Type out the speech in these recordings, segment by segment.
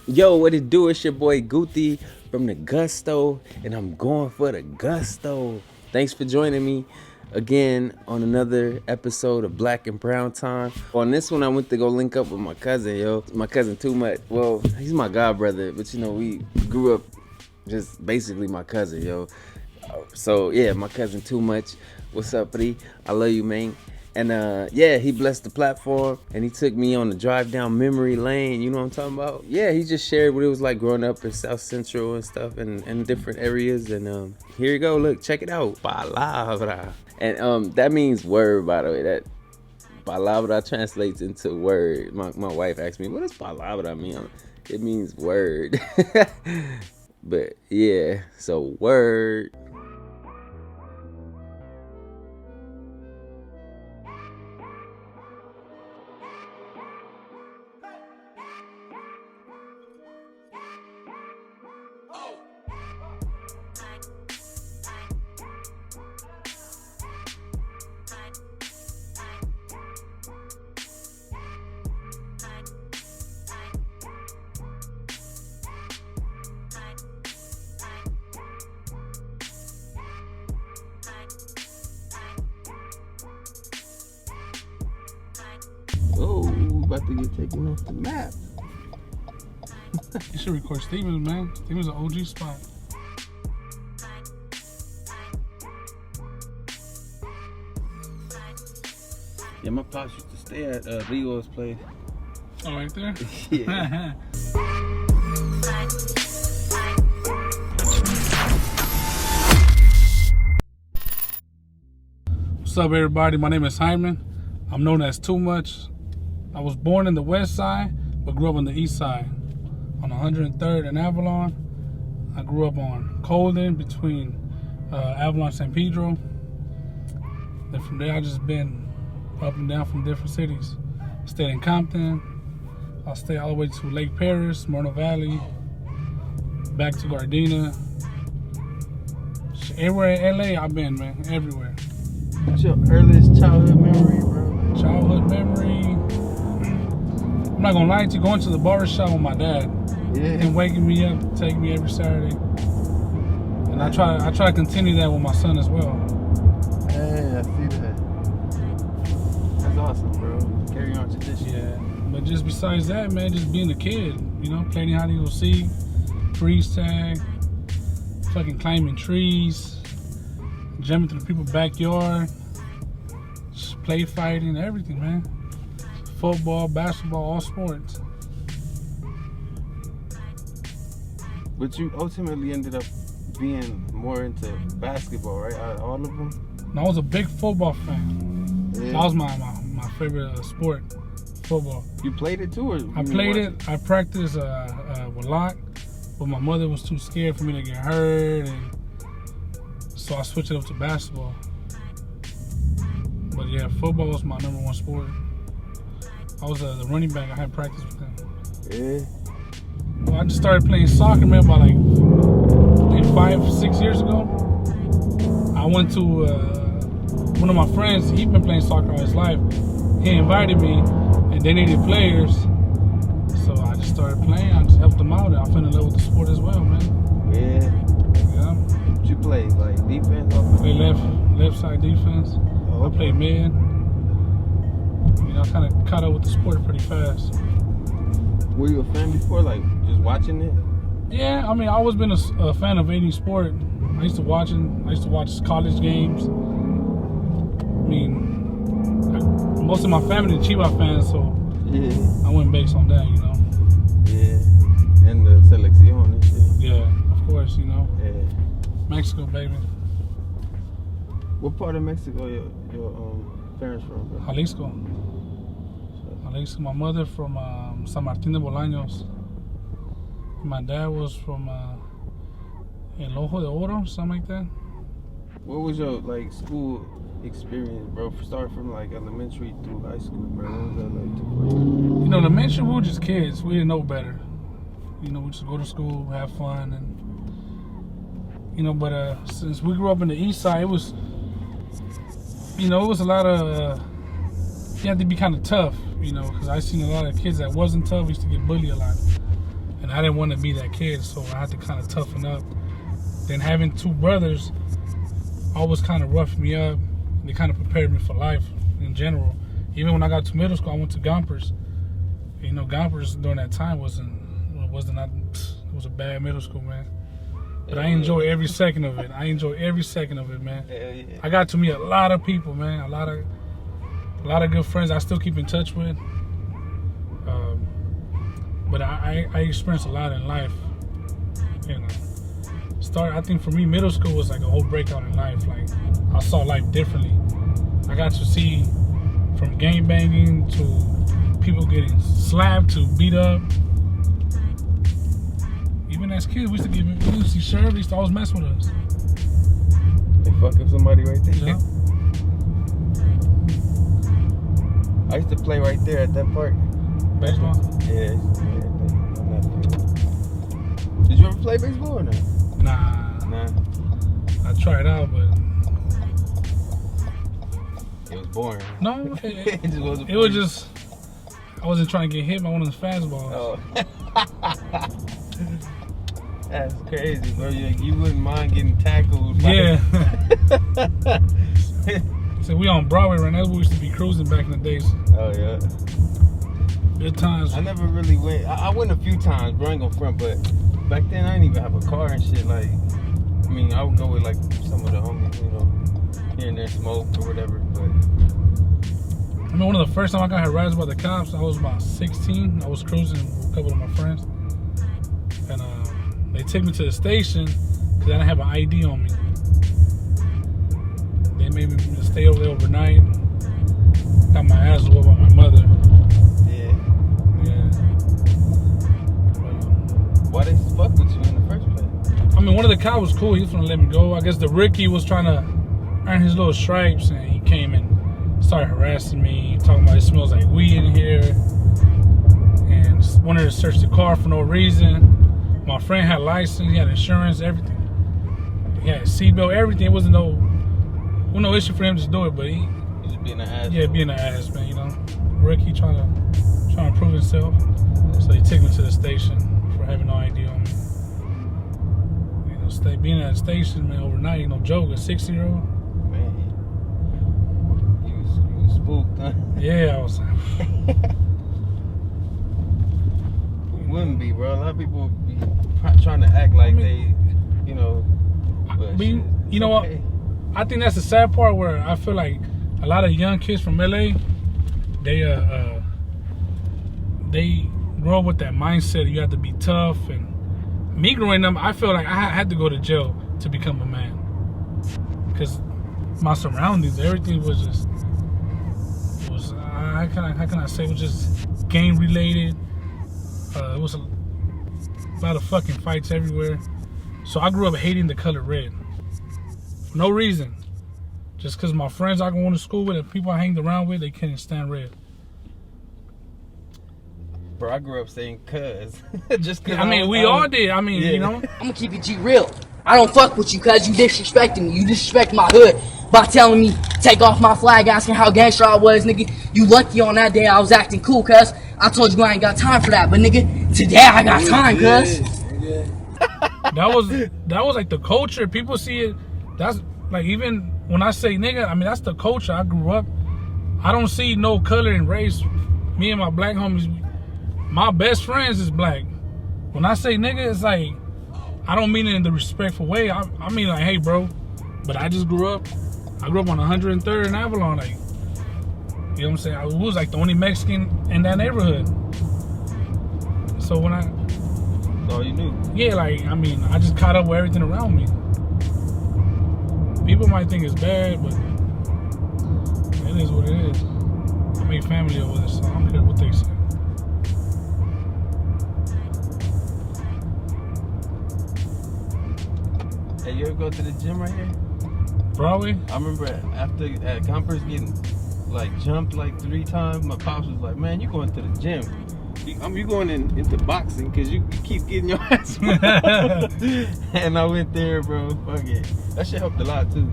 Yo, what it do? It's your boy Guti from the Gusto, and I'm going for the Gusto. Thanks for joining me again on another episode of Black and Brown Time. On this one, I went to go link up with my cousin, yo. My cousin TuMuch. Well, he's my god brother, but you know, we grew up just basically my cousin, yo. So yeah, my cousin TuMuch. What's up, buddy? I love you, man. And yeah, he blessed the platform and he took me on the drive down memory lane. You know what I'm talking about? Yeah, he just shared what it was like growing up in South Central and stuff and different areas. And here you go. Look, check it out. Palabra. And that means word, by the way. That palabra translates into word. My wife asked me, what does palabra mean? It means word. But yeah, so word. Oh, about to get taken off the map. You should record Stevens, man. Stevens an OG spot. Yeah, my pops used to stay at Rio's place. Oh, right there? Yeah. What's up, everybody? My name is Hyman. I'm known as TuMuch. I was born in the west side, but grew up on the east side. On 103rd and Avalon. I grew up on Colden between Avalon and San Pedro. Then from there, I just been up and down from different cities. Stayed in Compton. I'll stay all the way to Lake Paris, Moreno Valley, back to Gardena. Everywhere in LA, I've been, man. Everywhere. What's your earliest childhood memory, bro? Childhood memory. I'm not gonna lie to you, going to the barbershop with my dad. Yeah. And waking me up, taking me every Saturday. And I try to continue that with my son as well. Yeah, I see that. That's awesome, bro. Carry on tradition. Yeah. But just besides that, man, just being a kid, you know, playing hide and go seek, freeze tag, fucking climbing trees, jumping through people's backyard, just play fighting, everything, man. Football, basketball, all sports. But you ultimately ended up being more into basketball, right? Out of all of them? And I was a big football fan. Yeah. That was my favorite sport, football. You played it too, or I played it. I practiced a lot, but my mother was too scared for me to get hurt, and so I switched it up to basketball. But yeah, football was my number one sport. I was the running back. I had practice with them. Yeah. Well, I just started playing soccer, man, about like 5-6 years ago. I went to one of my friends. He'd been playing soccer all his life. He invited me, and they needed players, so I just started playing. I just helped them out, and I fell in love with the sport as well, man. Yeah. What you play? Like defense? I play left side defense. Oh, okay. I play mid. You know, I kind of caught up with the sport pretty fast. Were you a fan before, like just watching it? Yeah, I mean, I always been a fan of any sport. I used to watch college games. I mean, most of my family are Chivas fans, so yeah, I went based on that, you know. Yeah, and the selección and shit. Yeah, of course, you know. Yeah. Mexico, baby. What part of Mexico your parents from, bro? Jalisco. Jalisco. My mother from San Martín de Bolaños. My dad was from El Ojo de Oro, something like that. What was your like school experience, bro? Start from like elementary through high school, bro. What was that like for you? You know, elementary, we were just kids. We didn't know better. You know, we just go to school, have fun, and you know. But since we grew up in the east side, it was, you know, it was a lot of. You had to be kind of tough, you know, because I seen a lot of kids that wasn't tough used to get bullied a lot. And and I didn't want to be that kid, so I had to kind of toughen up. Then having two brothers always kind of roughed me up. They kind of prepared me for life in general. Even when I got to middle school, I went to Gompers. You know, Gompers during that time was a bad middle school, man. But I enjoy every second of it. Man. Hell yeah. I got to meet a lot of people, man. A lot of good friends I still keep in touch with. But I experienced a lot in life. You know, I think for me, middle school was like a whole breakout in life. Like, I saw life differently. I got to see from gang banging to people getting slapped to beat up. Even as kids, we used to see Sheriff, they used to always mess with us. They fucking somebody right there. Yeah. I used to play right there at that park. Baseball? Yeah. Did you ever play baseball or no? Nah. I tried out, but it was boring. no, It just wasn't. it was just I wasn't trying to get hit by one of those fastballs. Oh. That's crazy, bro. You wouldn't mind getting tackled. Yeah. So we on Broadway right now. We used to be cruising back in the days. Oh yeah. Good times. I never really went. I went a few times, bro. I ain't gonna front, but back then I didn't even have a car and shit. Like, I mean, I would go with like some of the homies, you know, here and there, smoke or whatever. But I mean, one of the first time I got harassed by the cops, I was about 16. I was cruising with a couple of my friends, and they took me to the station because I didn't have an ID on me. They made me stay over there overnight. Got my ass whooped by my mother. yeah. Why they fuck with you in the first place? I mean, one of the cops was cool. He was gonna let me go. I guess the rookie was trying to earn his little stripes, and he came and started harassing me, talking about it smells like weed in here, and wanted to search the car for no reason. My friend had license, he had insurance, everything. He had a seatbelt, everything. It wasn't no issue for him to do it, but he just being an ass. Yeah, being an ass, man. You know, rookie trying to prove himself. So he took me to the station for having no ID on me. You know, being at the station, man, overnight, no joke. A 60-year-old. Man, you was spooked, huh? Yeah, I was. Wouldn't be, bro. A lot of people be trying to act like they, you know. But you know what? I think that's the sad part where I feel like a lot of young kids from LA, they grow up with that mindset you have to be tough. And me growing up, I feel like I had to go to jail to become a man because my surroundings, everything was just how can I say, it was just gang related. It was a lot of fucking fights everywhere. So I grew up hating the color red. For no reason. Just because my friends I go to school with and people I hanged around with, they couldn't stand red. Bro, I grew up saying cuz. Just cause I mean, we all did. I mean, yeah. you know. I'm gonna keep it G real. I don't fuck with you cause you disrespecting me. You disrespect my hood by telling me take off my flag, asking how gangster I was, nigga. You lucky on that day I was acting cool, cuz. I told you I ain't got time for that, but nigga, today I got time, cuz. That was like the culture. People see it. That's like, even when I say nigga, I mean that's the culture. I grew up. I don't see no color and race. Me and my black homies, my best friends is black. When I say nigga, it's like I don't mean it in the respectful way. I mean like, hey bro. But I just grew up. I grew up on 103rd and Avalon, like, you know what I'm saying? I was like the only Mexican in that neighborhood. So when That's all you knew. yeah, like, I mean, I just caught up with everything around me. People might think it's bad, but it is what it is. I made family over this, so I don't care what they say. Hey, you ever go to the gym right here? Broadway? I remember at Gompers getting like jumped like 3 times. My pops was like, "Man, you going to the gym? You going into boxing because you keep getting your ass." And I went there, bro. Fuck it. That shit helped a lot too.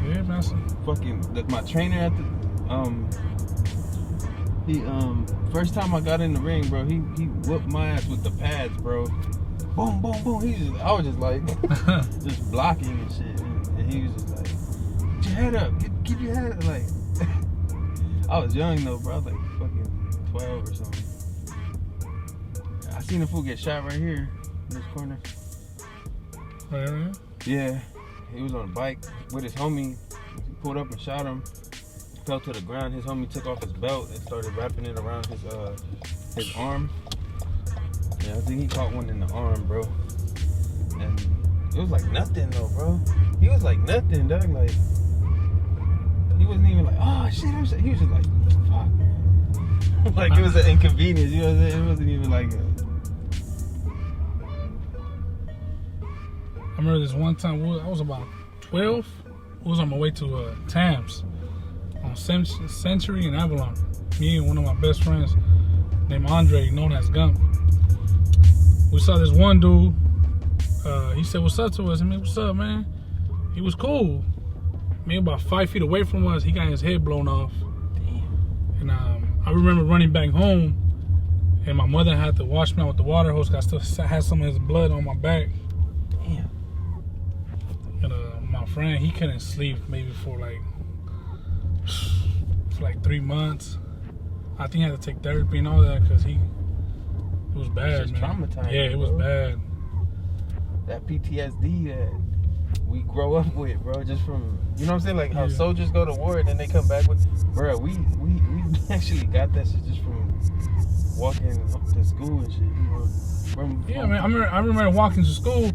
Yeah, man. Fucking my trainer at the he First time I got in the ring, bro, he whooped my ass with the pads, bro. Boom, boom, boom. I was just like, just blocking and shit. And he was just like, get your head up. Keep your head up. Like, I was young though, bro. I was like fucking 12 or something. I seen a fool get shot right here in this corner. Right. Yeah. He was on a bike with his homie. He pulled up and shot him. Fell to the ground. His homie took off his belt and started wrapping it around his arm. Yeah, I think he caught one in the arm, bro. And it was like nothing though, bro. He was like nothing, dog. Like he wasn't even like, oh shit, I'm shit. He was just like, fuck, man. Like it was an inconvenience, you know what I'm saying? It wasn't even like I remember this one time, I was about 12. I was on my way to Tams on Century and Avalon. Me and one of my best friends named Andre, known as Gump. We saw this one dude. He said, what's up to us? I mean, what's up, man? He was cool. Me about 5 feet away from us, he got his head blown off. Damn. And I remember running back home, and my mother had to wash me out with the water hose because I still had some of his blood on my back. damn. And my friend, he couldn't sleep maybe for like 3 months. I think he had to take therapy and all that because it was bad, It's just man. traumatizing, Yeah, it was bro. bad. That PTSD that we grow up with, bro, just from, you know what I'm saying? Like how Yeah. soldiers go to war and then they come back with, bro, we actually got that shit just from walking to school and shit, you know? Yeah, man. I remember walking to school.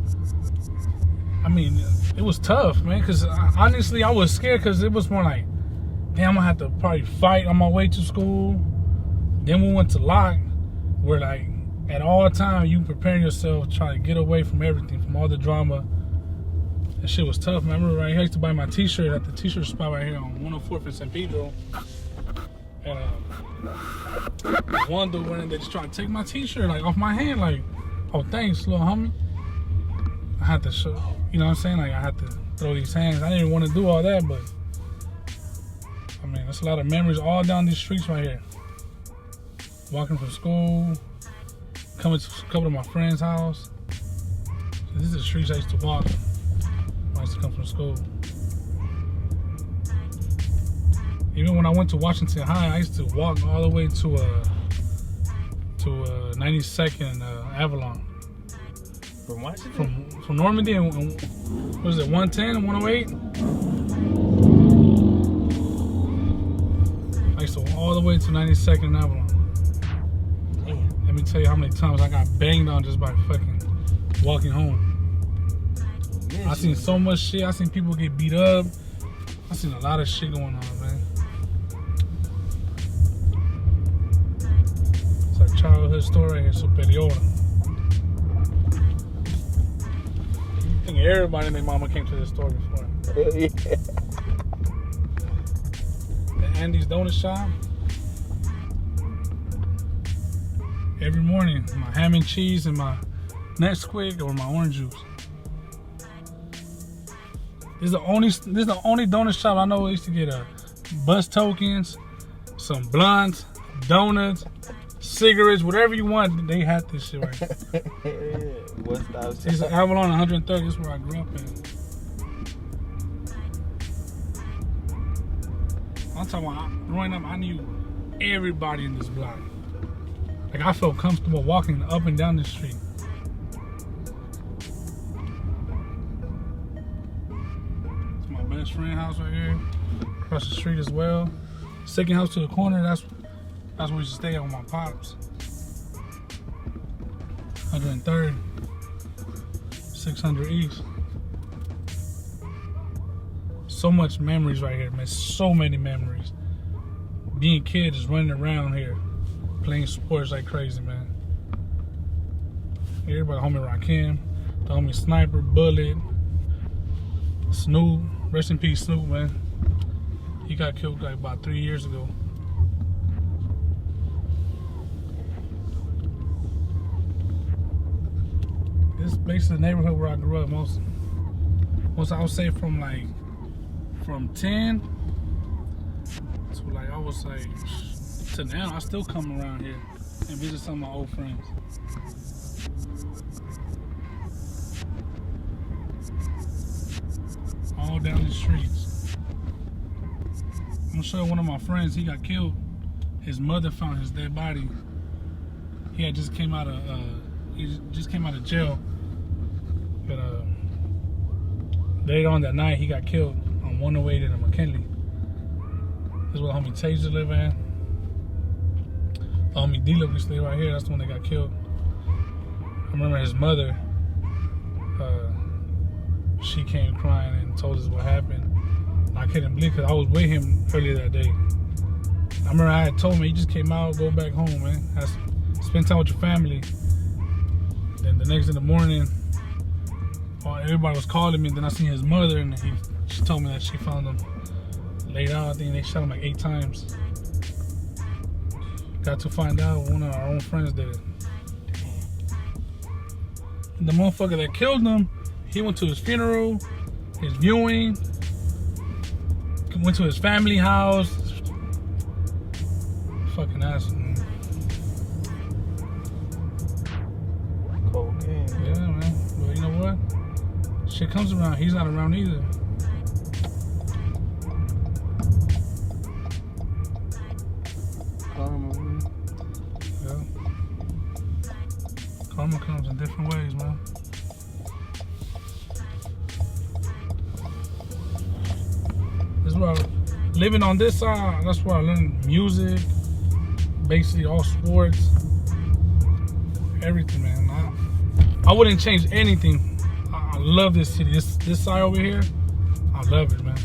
I mean, it was tough, man, because honestly, I was scared because it was more like, damn, I'm going to have to probably fight on my way to school. Then we went to lock, where like, at all times, you preparing yourself, trying to get away from everything, from all the drama. That shit was tough, man. I remember right here, I used to buy my t-shirt at the t-shirt spot right here on 104th and San Pedro. And one dude went in there just trying to take my t-shirt like off my hand, like, oh, thanks, little homie. I had to show, you know what I'm saying? Like, I had to throw these hands. I didn't even want to do all that, but I mean, there's a lot of memories all down these streets right here. Walking from school, coming to a couple of my friends' house. So this is the streets I used to walk when I used to come from school. Even when I went to Washington High, I used to walk all the way to 92nd Avalon. From Washington? From Normandy and what is it, 110, 108? I used to walk all the way to 92nd Avalon. Damn. Let me tell you how many times I got banged on just by fucking walking home. I seen so much shit. I seen people get beat up. I seen a lot of shit going on, man. It's our childhood story right here, Superior. I think everybody and their mama came to this store before. Yeah. The Andy's Donut Shop. Every morning, my ham and cheese and my Nesquik or my orange juice. This is the only donut shop I know I used to get bus tokens, some blunts, donuts, cigarettes, whatever you want. They had this shit right here. What's that? This is Avalon 130. This is where I grew up in. I'm talking about growing up, I knew everybody in this block. Like, I felt comfortable walking up and down the street. It's my best friend house right here. Across the street as well. Second house to the corner, that's where we used to stay at with my pops. 103rd, 600 East. So much memories right here, man. So many memories. Being kids, just running around here, playing sports like crazy, man. Everybody, homie Rakim, the homie Sniper, Bullet, Snoop. Rest in peace, Snoop, man. He got killed like about 3 years ago. This basically the neighborhood where I grew up most I would say from 10 to like, I would say to now, I still come around here and visit some of my old friends. All down the streets. I'm gonna show you one of my friends. He got killed. His mother found his dead body. He had just came out of jail. But later on that night, he got killed on 108 in McKinley. This is where the homie Taser live at. The homie D-Lo used to live right here. That's the one that got killed. I remember his mother. She came crying and told us what happened. I couldn't believe because I was with him earlier that day. I remember I had told him, he just came out, go back home, man. Spend time with your family. Then the next in the morning, everybody was calling me. Then I seen his mother, and she told me that she found him laid out. I think they shot him like 8 times. Got to find out one of our own friends did it. And the motherfucker that killed him, he went to his funeral, his viewing, went to his family house. Fucking ass. Cocaine. Yeah, man. But you know what? Shit comes around. He's not around either. Karma. Yeah. Karma comes in different ways, man. This is where living on this side, that's where I learned music, basically all sports, everything, man. I wouldn't change anything. I love this city. This side over here, I love it, man.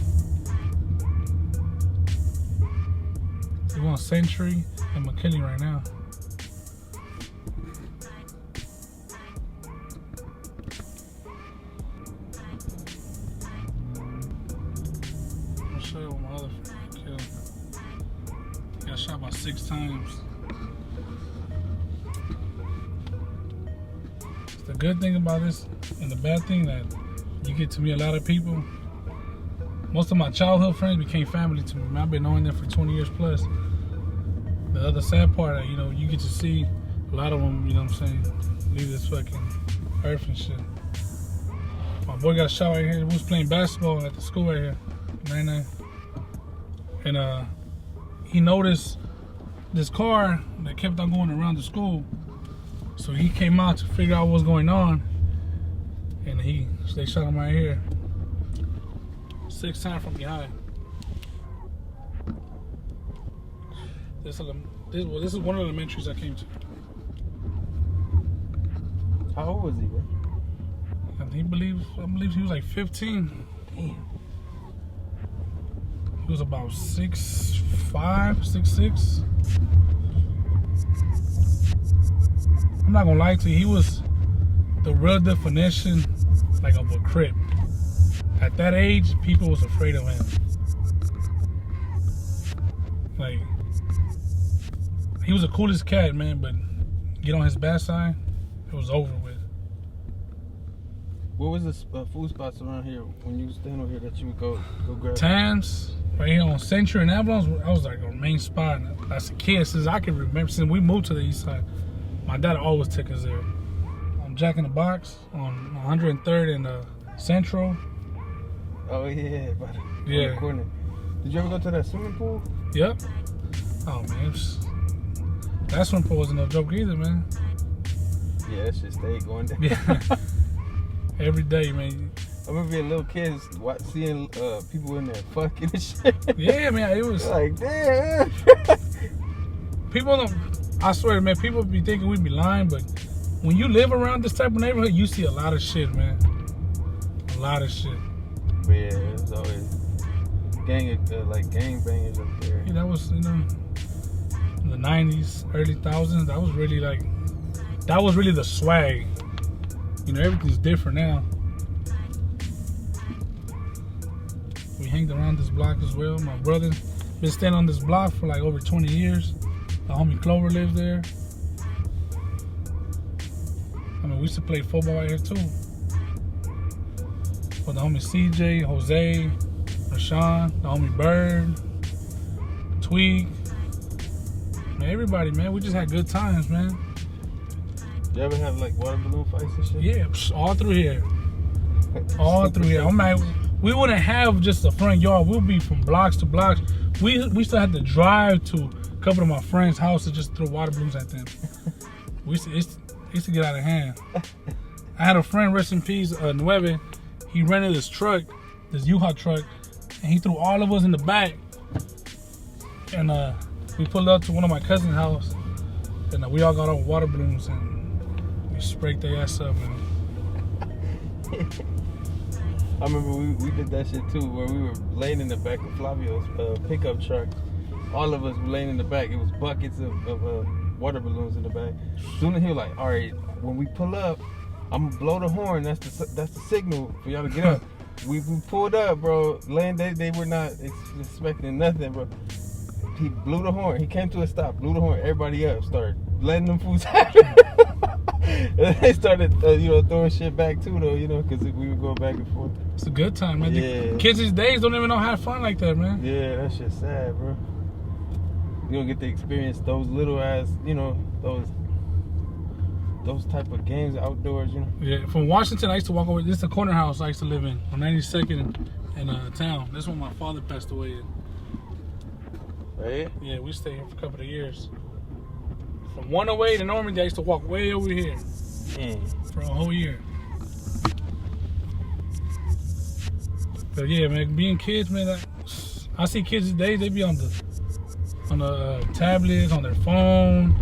We're on Century and McKinley right now. I'll show you what my other friend killed. He got shot about 6 times. The good thing about this and the bad thing that you get to meet a lot of people. Most of my childhood friends became family to me. I've been knowing them for 20 years plus. The other sad part that, you get to see a lot of them, you know what I'm saying, leave this fucking earth and shit. My boy got shot right here. We was playing basketball at the school right here, 99. And he noticed this car that kept on going around the school. So he came out to figure out what's going on, and they shot him right here. 6 times from behind. This is one of the elementaries I came to. How old was he, bro? And I believe he was like 15. Damn. He was about 6'5", 6'6". I'm not gonna lie to you, he was the real definition like of a Crip. At that age, people was afraid of him. Like, he was the coolest cat, man, but get on his bad side, it was over with. What was the food spots around here when you stand over here that you would go grab? Tams, right here on Century and Avalon, I was like our main spot. As a kid, since I can remember, since we moved to the east side, my dad always took us there. On Jack in the Box, on 103rd and Central. Oh yeah, by the Yeah. corner. Did you ever go to that swimming pool? Yep. Oh man, that swimming pool wasn't no joke either, man. Yeah, that shit stayed going down. Yeah. Every day, man. I remember being a little kid seeing people in there fucking and shit. Yeah, man, it was like, damn. People don't. I swear, man, people be thinking we be lying, but when you live around this type of neighborhood, you see a lot of shit, man. A lot of shit. But yeah, it was always gang bangers up there. Yeah, that was, in the 90s, early 2000s. That was really the swag. Everything's different now. We hanged around this block as well. My brother been staying on this block for like over 20 years. The homie Clover lives there. We used to play football out here too. With the homie CJ, Jose, Rashawn, the homie Bird, Tweak. Man, everybody, man. We just had good times, man. You ever have like water balloon fights and shit? Yeah, all through here. All through here. I'm like, we wouldn't have just a front yard. We'll be from blocks to blocks. We still had to drive to a couple of my friends' houses just throw water balloons at them. It used to get out of hand. I had a friend, rest in peace, Nueve. He rented this truck, this U-Haul truck, and he threw all of us in the back. And we pulled up to one of my cousin's house, and we all got on water balloons and we sprayed their ass up. I remember we did that shit too, where we were laying in the back of Flavio's pickup truck. All of us were laying in the back. It was buckets of water balloons in the back. Soon as he was like, all right, when we pull up, I'm gonna blow the horn. That's the signal for y'all to get up. We pulled up, bro. They were not expecting nothing, bro. He blew the horn. He came to a stop, blew the horn. Everybody up, started letting them fools happen. And they started, throwing shit back too, though, because we were going back and forth. It's a good time, man. Yeah. The kids these days don't even know how to have fun like that, man. Yeah, that shit's sad, bro. You don't get to experience those little ass, those type of games outdoors, Yeah, from Washington, I used to walk away. This is the corner house I used to live in on 92nd in town. This is when my father passed away in. Right? Yeah, we stayed here for a couple of years. From 108 to Normandy, I used to walk way over here for a whole year. But yeah, man, being kids, man, I see kids these days, they be on the tablets, on their phone.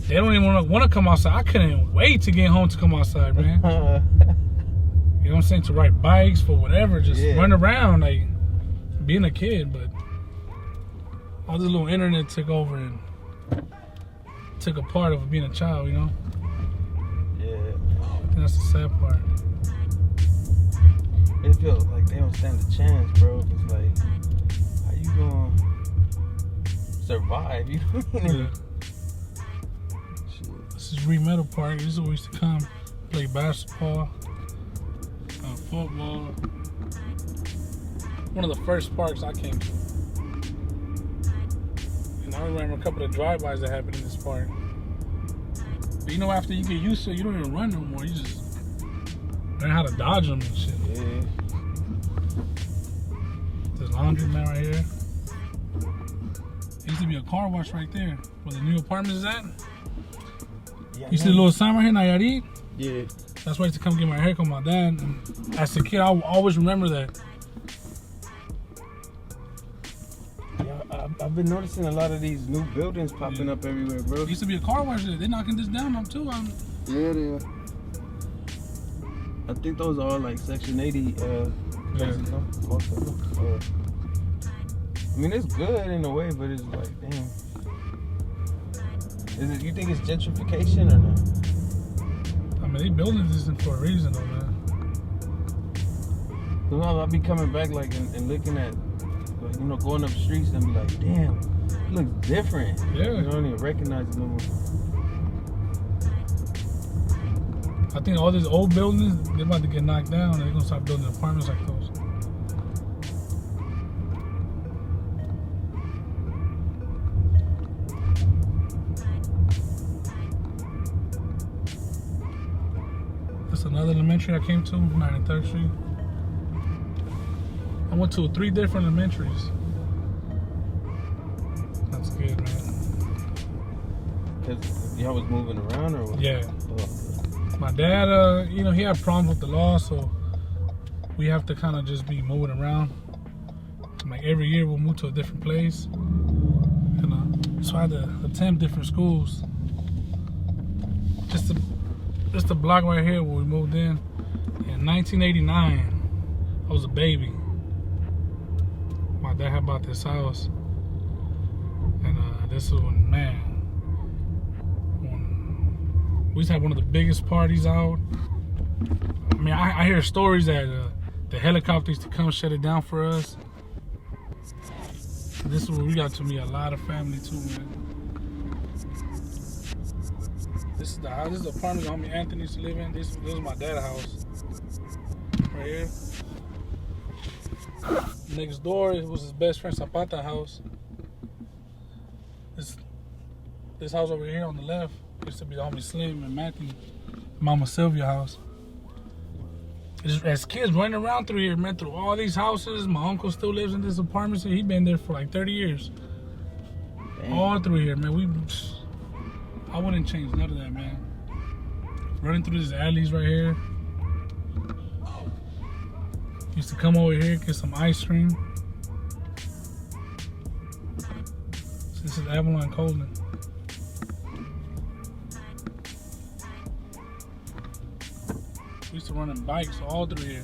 They don't even want to come outside. I couldn't wait to get home to come outside, man. You know what I'm saying? To ride bikes, for whatever, just run around, like being a kid. But all this little internet took over and took a part of being a child, Yeah. I think that's the sad part. It feels like they don't stand a chance, bro. It's like, how you gonna survive? You know what I mean? Yeah. This is Meadow Park. This is where we used to come play basketball, football. One of the first parks I came to. And I remember a couple of drive-bys that happened in this park. But after you get used to it, you don't even run no more. You just learn how to dodge them and shit. Yeah. There's laundromat right here. There used to be a car wash right there where the new apartment is at. Yeah, You see the little sign right here, Nayarit? Yeah. That's why I used to come get my haircut with my dad. And as a kid, I will always remember that. Yeah, I've been noticing a lot of these new buildings popping up everywhere, bro. There used to be a car wash there. They're knocking this down now too. Yeah, they are. I think those are all like Section 80 places, no? Most of them. I mean, it's good in a way, but it's like, damn. You think it's gentrification or not? I mean, they building this for a reason, though, man. Cause I'll be coming back like and looking at, like, going up the streets and be like, damn, it looks different. Yeah. You don't even recognize it no more. I think all these old buildings, they're about to get knocked down and they're going to start building apartments like those. That's another elementary I came to, 93rd Street. I went to 3 different elementaries. That's good, man. Cause y'all was moving around or what? Yeah. Oh. My dad, he had problems with the law, so we have to kind of just be moving around. Like every year we'll move to a different place. And so I had to attend different schools. Just the block right here where we moved in 1989. I was a baby. My dad had bought this house. And this is when, man, we used to have one of the biggest parties out. I mean, I hear stories that the helicopter used to come shut it down for us. This is where we got to meet a lot of family too, man. This is the house. This is the apartment that homie Anthony used to live in. This is my dad's house. Right here. Next door was his best friend Zapata house. This house over here on the left used to be the homie Slim and Matthew, Mama Sylvia house. As kids running around through here, man, through all these houses. My uncle still lives in this apartment, so he been there for like 30 years. Damn. All through here, man. I wouldn't change none of that, man. Running through these alleys right here. Used to come over here, get some ice cream. So this is Avalon Colden. We used to run in bikes all through here.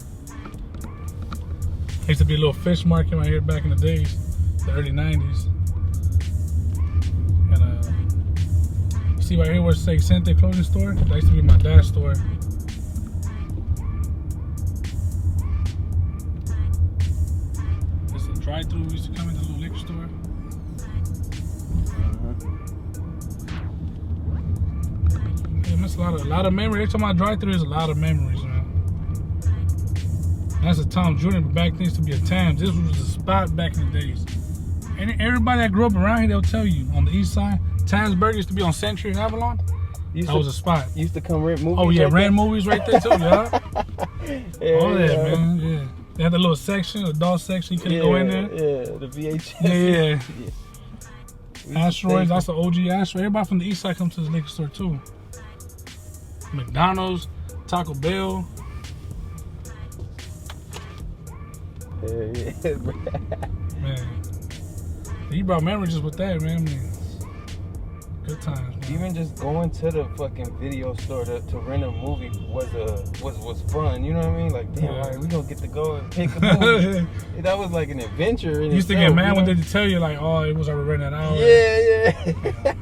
There used to be a little fish market right here back in the days, the early 90s. And you see right here where it says Sente clothing store? That used to be my dad's store. There's a drive-thru. We used to come in the little liquor store. It's a lot of memories. Every time I drive through, there's a lot of memories, man. That's a Tom Jordan, but back then used to be a Tams. This was the spot back in the days. And everybody that grew up around here, they'll tell you on the east side, Tams Burger used to be on Century and Avalon. That was a spot. Used to come rent movies. Oh yeah, right rent movies right there too, yeah. All that, yeah. man. Yeah. They had the little section, the adult section. You couldn't go in there. Yeah, the VHS. Yeah. Yeah. Asteroids. That's the OG Asteroid. Everybody from the east side comes to the liquor store too. McDonald's, Taco Bell. Yeah, Man, you brought memories with that, man. Good times, man. Even just going to the fucking video store to rent a movie was fun. You know what I mean? Like, damn, all right, we gonna get to go and pick a movie. That was like an adventure. You used to get mad when they tell you like, oh, it was already rented out. Yeah.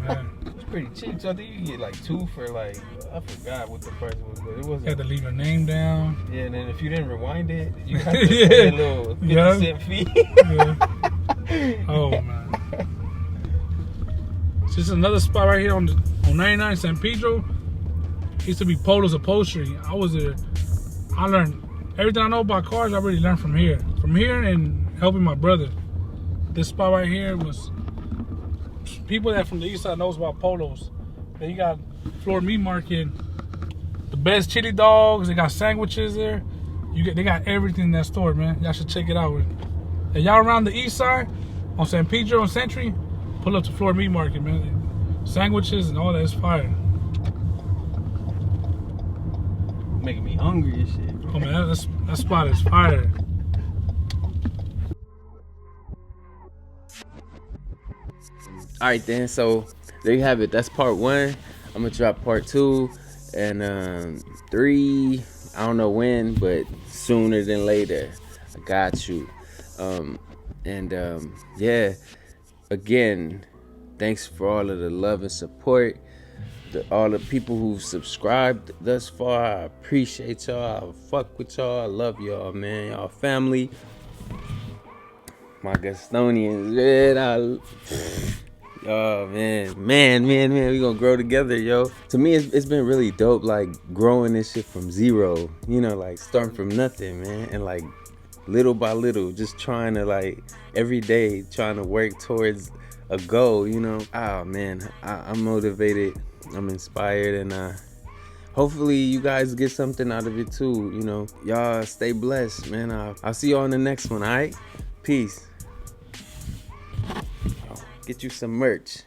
Man. It's pretty cheap. So I think you can get like 2 for like, I forgot what the price was, but it wasn't. You had to leave your name down. Yeah, and then if you didn't rewind it, you had to pay a little 50-cent fee. Yeah. Oh man. So this is another spot right here on 99 San Pedro. It used to be Polo's Upholstery. I was there. I learned everything I know about cars. I really learned from here. From here and helping my brother. This spot right here was people that from the east side knows about Polos. Then you got Floor Meat Market, the best chili dogs. They got sandwiches there. They got everything in that store, man. Y'all should check it out. And y'all around the east side on San Pedro and Century, pull up to Floor Meat Market, man. Sandwiches and all that is fire. Making me hungry and shit. Oh man, that spot is fire. All right, then. So there you have it. That's part 1. I'm gonna drop part 2 and 3. I don't know when, but sooner than later. I got you. Yeah. Again, thanks for all of the love and support. All the people who've subscribed thus far, I appreciate y'all. I fuck with y'all. I love y'all, man. Y'all family. My Gustonians, man. Oh man, we gonna grow together, yo. To me, it's been really dope, like growing this shit from zero, you know, like starting from nothing, man, and like little by little, just trying to like every day trying to work towards a goal, you know. Oh man, I'm motivated, I'm inspired, and hopefully you guys get something out of it too, you know. Y'all stay blessed, man. I'll see you on the next one, all right? Peace. Get you some merch.